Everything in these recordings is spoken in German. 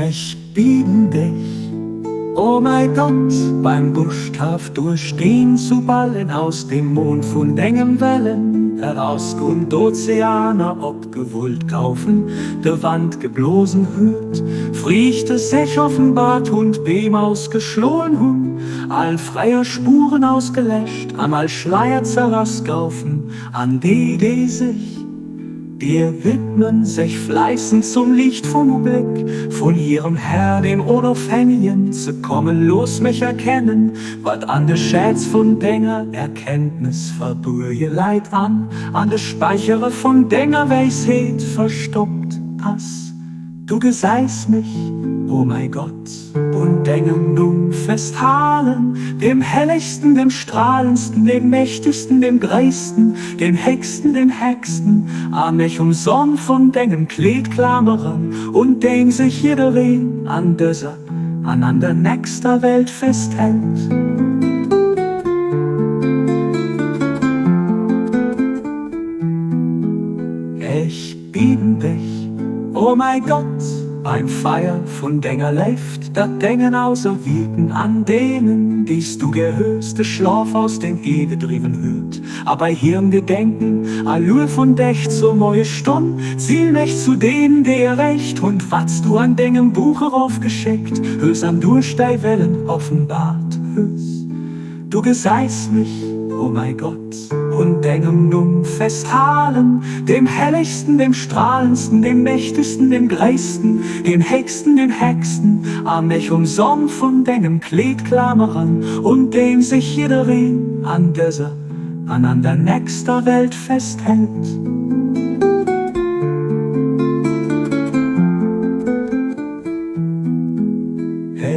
Ich bieten dich, oh mein Gott, beim Buschtaff durchstehen zu ballen, aus dem Mond von engen Wellen heraus und Ozeaner obgewollt kaufen, de Wand geblosen hört, friechte sich offenbart und Beam ausgeschlohen hun, all freier Spuren ausgelöscht, einmal Schleier zerrast kaufen, an die sich dir widmen sich fleißend zum Licht vom Blick, von ihrem Herr, dem Unabhängigen, zu kommen, los mich erkennen, wat an de Schätz von Denger Erkenntnis verbrühe Leid an de Speichere von Denger Weisheit verstoppt pass. Du geseist mich, oh mein Gott, und Dengem nun festhalen, dem helligsten, dem strahlendsten, dem mächtigsten, dem größten, dem hexten, dem hexten, an mich Sonn von Dengem Kleid klammern und den sich jederin an der nächster Welt festhält. Ich bieten dich, oh mein Gott, beim Feier von Denger läuft, dat Dengen außer Wieten an denen, dies du gehörst, de Schlaf aus den Ehe getrieben hört. Aber Hirn gedenken, allur von Dächt so neue Stund, ziel nicht zu denen, der recht, und was du an Dengem Buche aufgeschickt, höchst am Durchstei Wellen offenbart höchst. Du geseist mich, oh mein Gott, und Dengem nun festhalen, dem helligsten, dem strahlendsten, dem mächtigsten, dem größten, dem hexten, dem hexten, an mich Sonn von Dengem Kleid klammern und dem sich jederin an der nächster Welt festhält.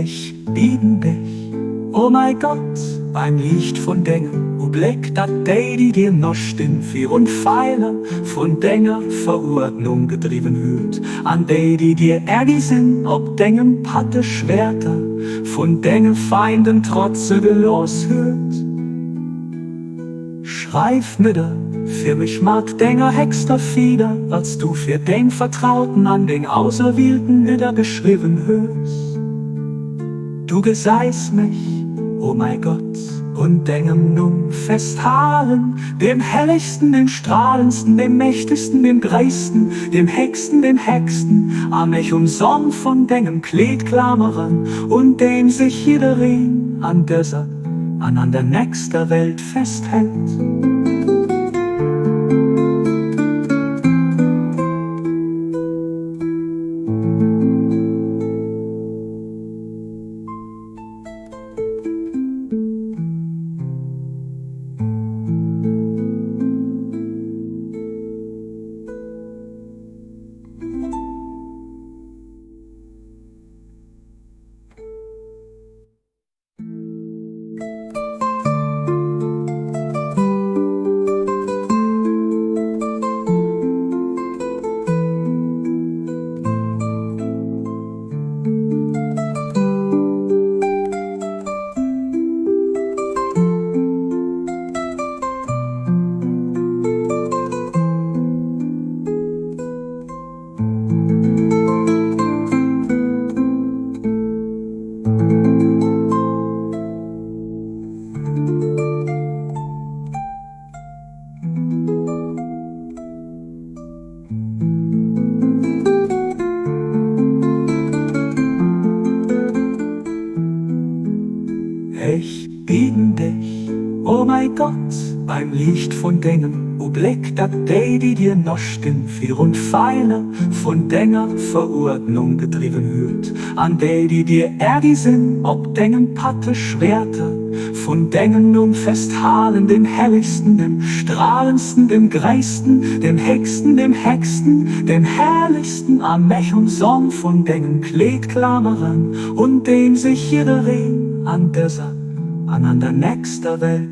Ich bieten dich, oh mein Gott, beim Licht von Dengem Blick, dat die dir noch den Vier und Pfeiler von Denger Verordnung getrieben hört, an die dir ärgi sind, ob Dengem Patte Schwerter von Denge Feinden trotze gelos hört. Schreib mir da, für mich mag Denger Hexter Fieder, als du für den Vertrauten an den Auserwählten niedergeschrieben hörst. Du geseist mich, oh mein Gott, und Dengem nun festhalen, dem helligsten, dem strahlendsten, dem mächtigsten, dem größten, dem hexten, dem hexten, an mich Sonn von Dengem Kleid klammern und dem sich jederin an der nächster Welt festhält. Ich bieten dich, oh mein Gott, beim Licht von Dengem Blick, dat die dir noch den Vier und Pfeiler von Denger Verordnung getrieben hört, an die dir ärgi sind, ob Dengem Patte Schwerter von Dengen nun festhalen, dem helligsten, dem strahlendsten, dem größten, dem hexten, dem hexten, dem herrlichsten, an mich Sonn von Dengen Kleid klammern und dem sich jederin an der nächster Welt.